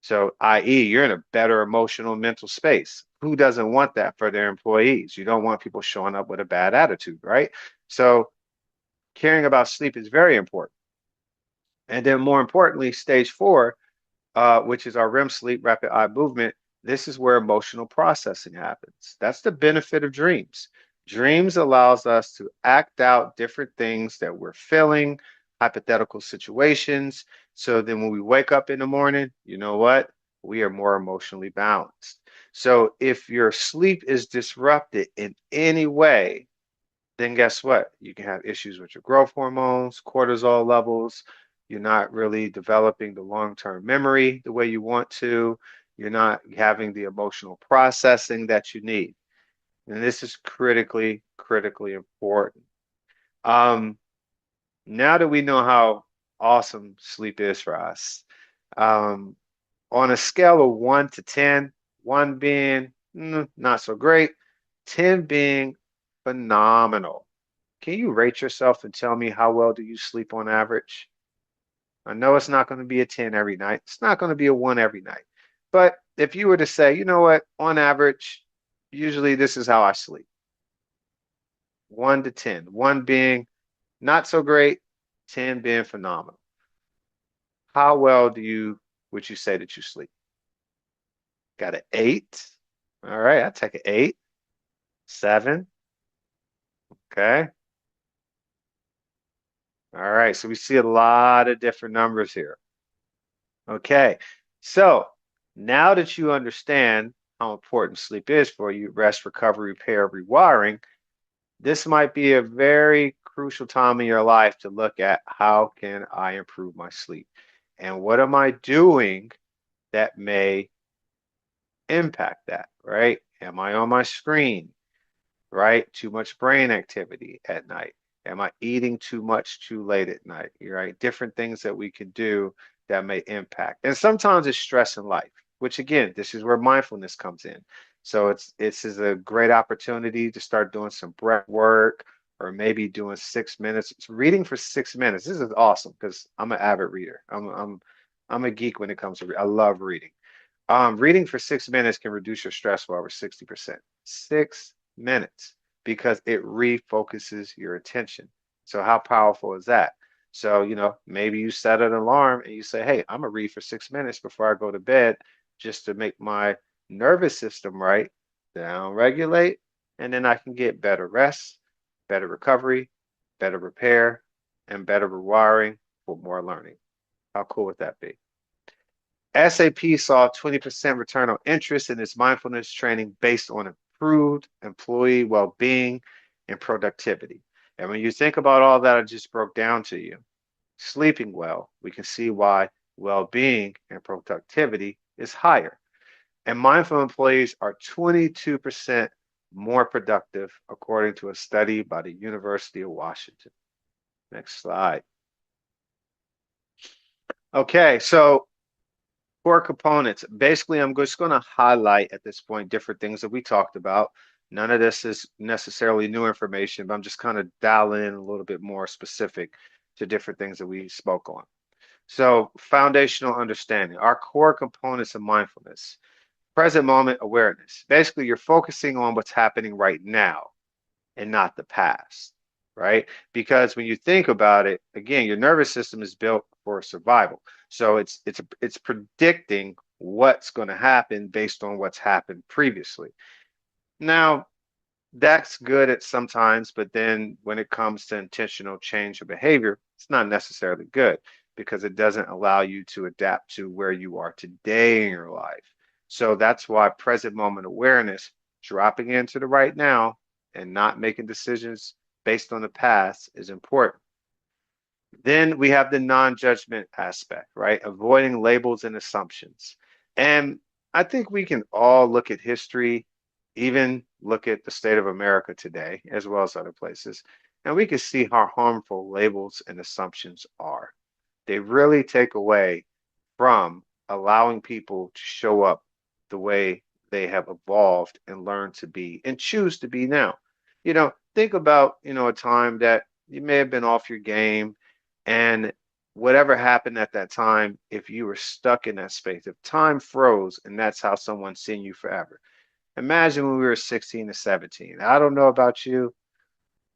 So, i.e., you're in a better emotional mental space. Who doesn't want that for their employees? You don't want people showing up with a bad attitude, right? So, caring about sleep is very important. And then, more importantly, stage four, which is our REM sleep, rapid eye movement, this is where emotional processing happens. That's the benefit of dreams. Dreams allows us to act out different things that we're feeling, hypothetical situations. So then when we wake up in the morning, you know what? We are more emotionally balanced. So if your sleep is disrupted in any way, then guess what? You can have issues with your growth hormones, cortisol levels. You're not really developing the long-term memory the way you want to. You're not having the emotional processing that you need. And this is critically, critically important. Um, Now that we know how awesome sleep is for us, um, on a scale of 1 to 10, one being not so great, 10 being phenomenal. Can you rate yourself and tell me how well do you sleep on average? I know it's not going to be a 10 every night. It's not going to be a 1 every night. But if you were to say, you know what, on average, usually this is how I sleep. 1 to 10. One being not so great, 10 being phenomenal. How well would you say that you sleep? Got an 8. All right, I take an 8. 7. Okay. All right, so we see a lot of different numbers here. Okay, so now that you understand how important sleep is for you, rest, recovery, repair, rewiring, this might be a very crucial time in your life to look at how can I improve my sleep? And what am I doing that may impact that, right? Am I on my screen, right? Too much brain activity at night. Am I eating too much too late at night? Right? Different things that we can do that may impact. And sometimes it's stress in life, which again, this is where mindfulness comes in. So it's is a great opportunity to start doing some breath work or maybe doing 6 minutes. It's reading for 6 minutes. This is awesome because I'm an avid reader. I'm a geek when it comes to I love reading. Reading for 6 minutes can reduce your stress by over 60%. 6 minutes because it refocuses your attention. So how powerful is that? So, maybe you set an alarm and you say, hey, I'm gonna read for 6 minutes before I go to bed just to make my nervous system right, down regulate, and then I can get better rest, better recovery, better repair, and better rewiring for more learning. How cool would that be? SAP saw a 20% return on interest in its mindfulness training based on improved employee well-being and productivity. And when you think about all that I just broke down to you, sleeping well, we can see why well-being and productivity is higher. And mindful employees are 22% more productive, according to a study by the University of Washington. Next slide. Okay, so core components. Basically, I'm just going to highlight at this point different things that we talked about. None of this is necessarily new information, but I'm just kind of dialing in a little bit more specific to different things that we spoke on. So, foundational understanding, our core components of mindfulness, present moment awareness. Basically, you're focusing on what's happening right now and not the past, right? Because when you think about it, again, your nervous system is built for survival. So it's predicting what's going to happen based on what's happened previously. Now, that's good at sometimes, but then when it comes to intentional change of behavior, it's not necessarily good because it doesn't allow you to adapt to where you are today in your life. So that's why present moment awareness, dropping into the right now and not making decisions based on the past is important. Then we have the non-judgment aspect, right? Avoiding labels and assumptions. And I think we can all look at history, even look at the state of America today, as well as other places, and we can see how harmful labels and assumptions are. They really take away from allowing people to show up the way they have evolved and learned to be and choose to be now. Think about, a time that you may have been off your game and whatever happened at that time, if you were stuck in that space, if time froze and that's how someone's seeing you forever. Imagine when we were 16 to 17. I don't know about you.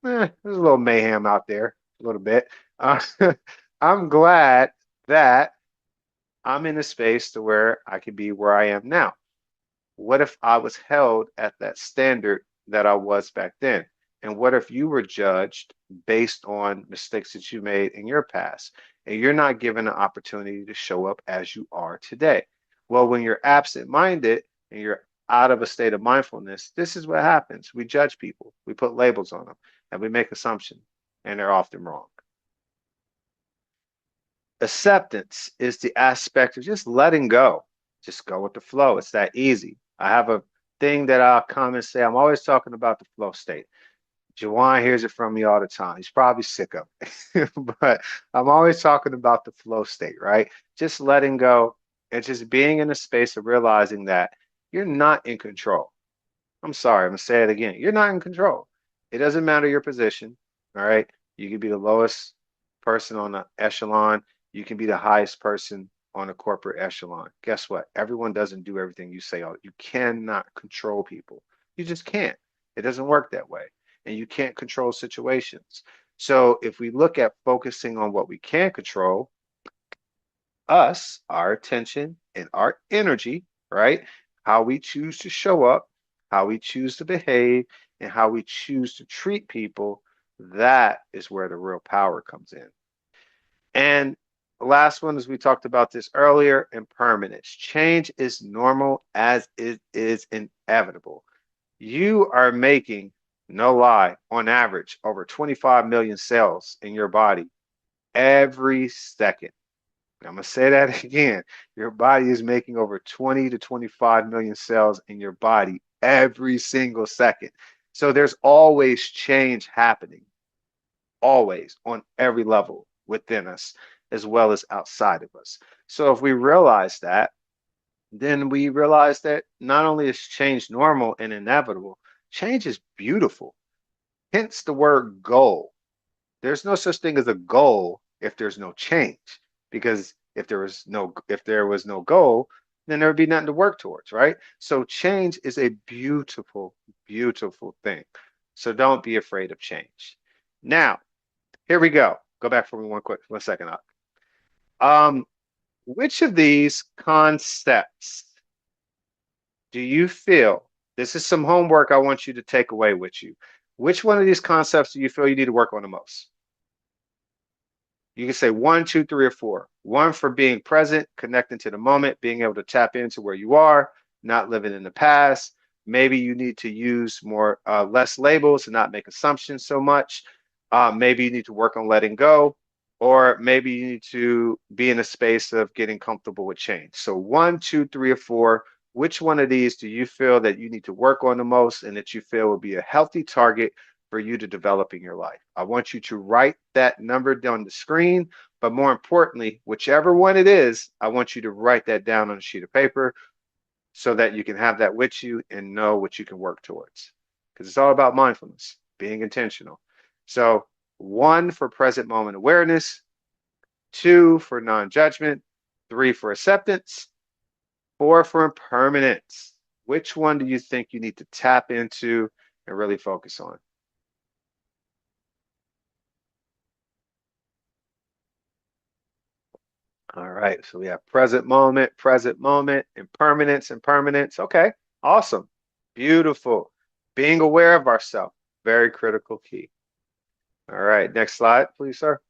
There's a little mayhem out there, a little bit. Uh, I'm glad that I'm in a space to where I can be where I am now. What if I was held at that standard that I was back then? And what if you were judged based on mistakes that you made in your past and you're not given an opportunity to show up as you are today? Well, when you're absent minded and you're out of a state of mindfulness, this is what happens. We judge people, we put labels on them, and we make assumptions, and they're often wrong. Acceptance is the aspect of just letting go. Just go with the flow. It's that easy. I have a thing that I'll come and say, I'm always talking about the flow state. Jawan hears it from me all the time. He's probably sick of it. But I'm always talking about the flow state, right? Just letting go and just being in a space of realizing that you're not in control. I'm sorry, I'm gonna say it again. You're not in control. It doesn't matter your position. All right. You can be the lowest person on the echelon. You can be the highest person on a corporate echelon. Guess what? Everyone doesn't do everything you say. You cannot control people. You just can't. It doesn't work that way. And you can't control situations. So if we look at focusing on what we can control, us, our attention and our energy, right? How we choose to show up, how we choose to behave, and how we choose to treat people, that is where the real power comes in. And the last one, as we talked about this earlier, impermanence. Change is normal as it is inevitable. You are making, no lie, on average, over 25 million cells in your body every second. I'm going to say that again. Your body is making over 20 to 25 million cells in your body every single second. So there's always change happening, always on every level within us, as well as outside of us. So if we realize that, then we realize that not only is change normal and inevitable, change is beautiful. Hence the word goal. There's no such thing as a goal if there's no change. Because if there was no goal, then there would be nothing to work towards, right? So change is a beautiful, beautiful thing. So don't be afraid of change. Now, here we go. Go back for me one second. Um, which of these concepts do you feel? This is some homework I want you to take away with you. Which one of these concepts do you feel you need to work on the most? You can say one, two, three, or four. One for being present, connecting to the moment, being able to tap into where you are, not living in the past. Maybe you need to use less labels and not make assumptions so much. Maybe you need to work on letting go, or maybe you need to be in a space of getting comfortable with change. So one, two, three, or four. Which one of these do you feel that you need to work on the most and that you feel would be a healthy target for you to develop in your life? I want you to write that number down the screen, but more importantly, whichever one it is, I want you to write that down on a sheet of paper so that you can have that with you and know what you can work towards. Because it's all about mindfulness, being intentional. So, one for present moment awareness, two for non judgment, three for acceptance, four for impermanence. Which one do you think you need to tap into and really focus on? All right, so we have present moment, impermanence, impermanence. Okay, awesome, beautiful. Being aware of ourselves, very critical key. All right, next slide, please, sir.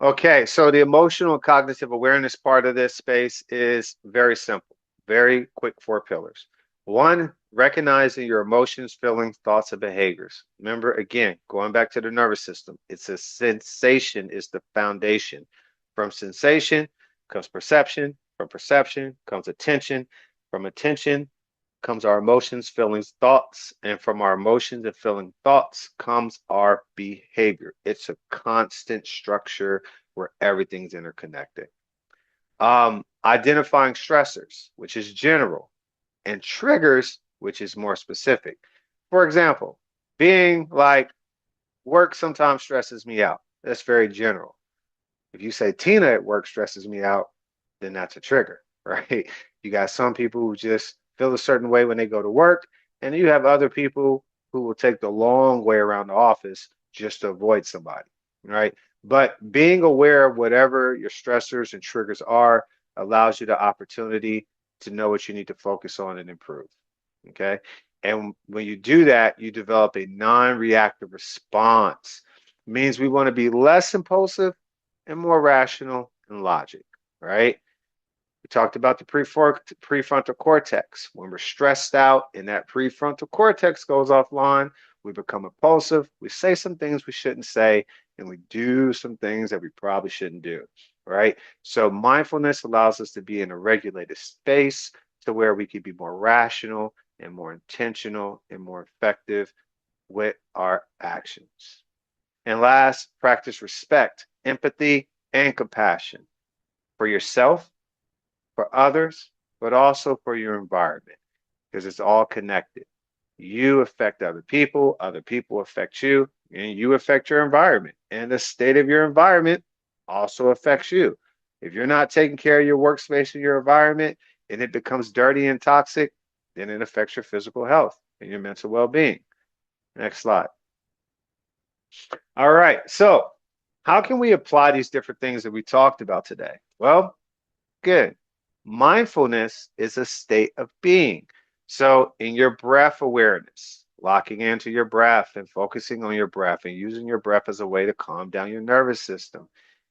Okay, so the emotional and cognitive awareness part of this space is very simple, very quick four pillars. One, recognizing your emotions, feelings, thoughts, and behaviors. Remember, again, going back to the nervous system, it's a sensation is the foundation. From sensation comes perception, from perception comes attention, from attention comes our emotions, feelings, thoughts, and from our emotions and feeling thoughts comes our behavior. It's a constant structure where everything's interconnected. Identifying stressors, which is general, and triggers, which is more specific. For example, being like work sometimes stresses me out. That's very general. If you say Tina at work stresses me out, then that's a trigger, right? You got some people who just feel a certain way when they go to work, and you have other people who will take the long way around the office just to avoid somebody, right? But being aware of whatever your stressors and triggers are allows you the opportunity to know what you need to focus on and improve. Okay. And when you do that, you develop a non reactive response. It means we want to be less impulsive and more rational and logic, right? We talked about the prefrontal cortex. When we're stressed out and that prefrontal cortex goes offline, we become impulsive. We say some things we shouldn't say, and we do some things that we probably shouldn't do, right? So mindfulness allows us to be in a regulated space to where we can be more rational and more intentional and more effective with our actions. And last, practice respect, empathy, and compassion for yourself, for others, but also for your environment, because it's all connected. You affect other people affect you, and you affect your environment. And the state of your environment also affects you. If you're not taking care of your workspace and your environment and it becomes dirty and toxic, then it affects your physical health and your mental well being. Next slide. All right. So, how can we apply these different things that we talked about today? Well, good. Mindfulness is a state of being. So, in your breath awareness, locking into your breath and focusing on your breath and using your breath as a way to calm down your nervous system,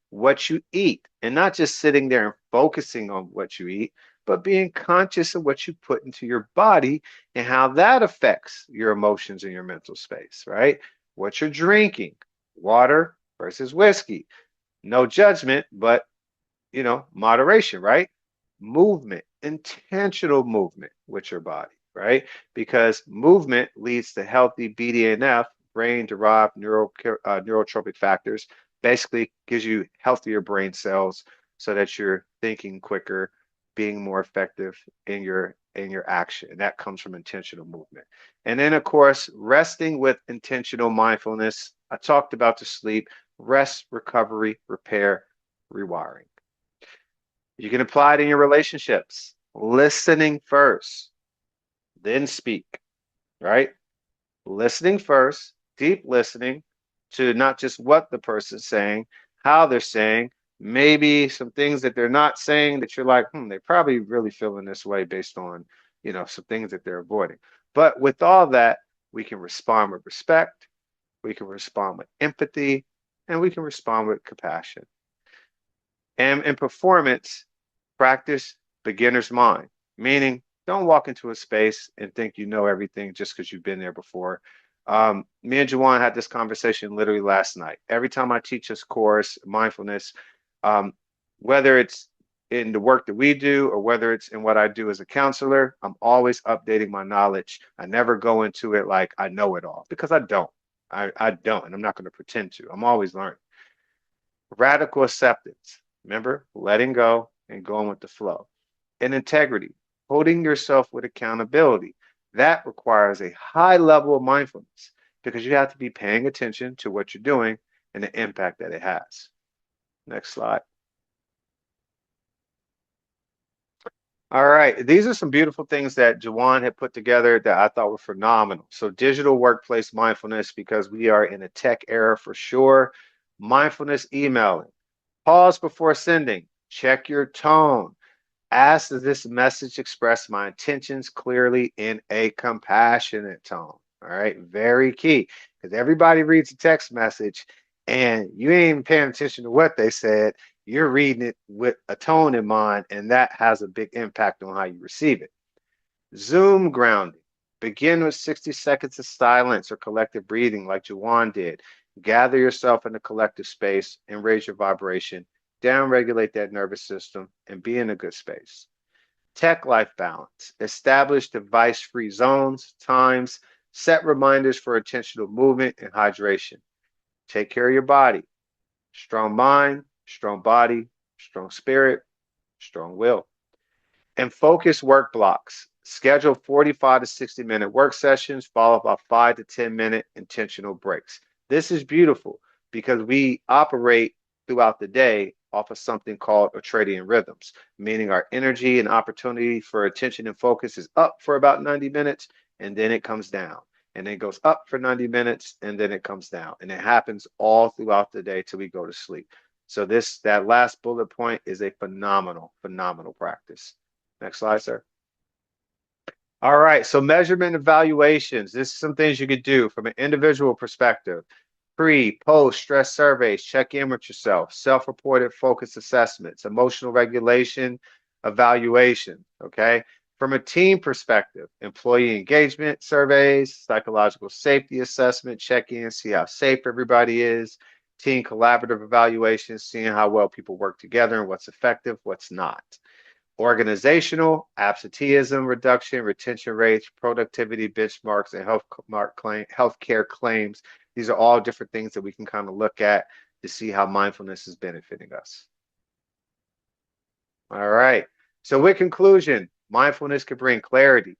what you eat, and not just sitting there and focusing on what you eat, but being conscious of what you put into your body and how that affects your emotions and your mental space, right? What you're drinking, water versus whiskey. No judgment, but moderation, right? Movement, intentional movement with your body, right? Because movement leads to healthy BDNF, brain derived neurotropic factors, basically gives you healthier brain cells, so that you're thinking quicker, being more effective in your action. And that comes from intentional movement. And then of course, resting with intentional mindfulness. I talked about the sleep, rest, recovery, repair, rewiring. You can apply it in your relationships. Listening first, then speak, right? Listening first, deep listening to not just what the person's saying, how they're saying, maybe some things that they're not saying that you're like, they're probably really feeling this way based on, some things that they're avoiding. But with all that, we can respond with respect, we can respond with empathy, and we can respond with compassion. And in performance, practice beginner's mind, meaning don't walk into a space and think you know everything just because you've been there before. Me and Jawan had this conversation literally last night. Every time I teach this course, mindfulness, um, whether it's in the work that we do or whether it's in what I do as a counselor, I'm always updating my knowledge. I never go into it like I know it all because I don't. I don't, and I'm not going to pretend to. I'm always learning. Radical acceptance. Remember, letting go and going with the flow. And integrity, holding yourself with accountability. That requires a high level of mindfulness because you have to be paying attention to what you're doing and the impact that it has. Next slide. All right. These are some beautiful things that Jawan had put together that I thought were phenomenal. So, digital workplace mindfulness, because we are in a tech era for sure. Mindfulness emailing. Pause before sending. Check your tone. Ask, does this message express my intentions clearly in a compassionate tone? All right, very key because everybody reads a text message and you ain't even paying attention to what they said. You're reading it with a tone in mind, and that has a big impact on how you receive it. Zoom grounding. Begin with 60 seconds of silence or collective breathing, like Jawan did. Gather yourself in a collective space and raise your vibration, downregulate that nervous system, and be in a good space. Tech life balance. Establish device free zones, times, set reminders for intentional movement and hydration. Take care of your body. Strong mind, strong body, strong spirit, strong will. And focus work blocks. Schedule 45 to 60-minute work sessions, followed by 5 to 10-minute intentional breaks. This is beautiful because we operate throughout the day off of something called ultradian rhythms, meaning our energy and opportunity for attention and focus is up for about 90 minutes and then it comes down. And then it goes up for 90 minutes and then it comes down. And it happens all throughout the day till we go to sleep. So that last bullet point is a phenomenal, phenomenal practice. Next slide, sir. All right, so measurement evaluations. This is some things you could do from an individual perspective. Pre, post stress surveys, check in with yourself, self-reported focus assessments, emotional regulation, evaluation, okay? From a team perspective, employee engagement surveys, psychological safety assessment, check in, see how safe everybody is, team collaborative evaluations, seeing how well people work together and what's effective, what's not. Organizational, absenteeism reduction, retention rates, productivity benchmarks, and healthcare claims. These are all different things that we can kind of look at to see how mindfulness is benefiting us. All right. So, with conclusion, mindfulness can bring clarity,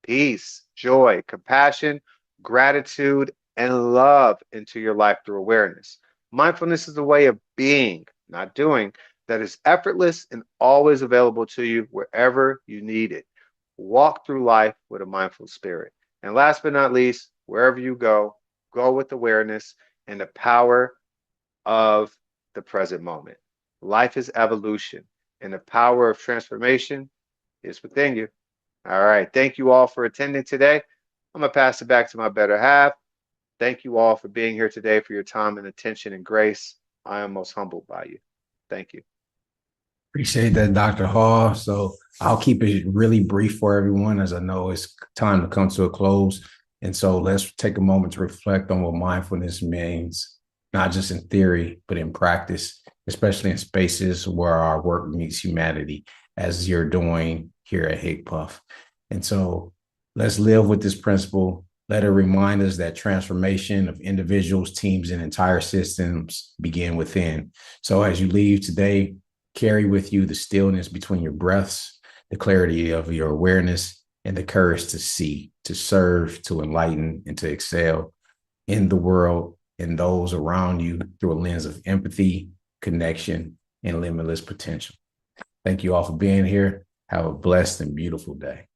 peace, joy, compassion, gratitude, and love into your life through awareness. Mindfulness is a way of being, not doing, that is effortless and always available to you wherever you need it. Walk through life with a mindful spirit. And last but not least, wherever you go, go with awareness and the power of the present moment. Life is evolution, and the power of transformation is within you. All right. Thank you all for attending today. I'm going to pass it back to my better half. Thank you all for being here today, for your time and attention and grace. I am most humbled by you. Thank you. Appreciate that, Dr. Hall. So I'll keep it really brief for everyone as I know it's time to come to a close. And so let's take a moment to reflect on what mindfulness means, not just in theory, but in practice, especially in spaces where our work meets humanity, as you're doing here at HIGPUF. And so let's live with this principle. Let it remind us that transformation of individuals, teams, and entire systems begin within. So as you leave today, carry with you the stillness between your breaths, the clarity of your awareness, and the courage to see, to serve, to enlighten, and to excel in the world and those around you through a lens of empathy, connection, and limitless potential. Thank you all for being here. Have a blessed and beautiful day.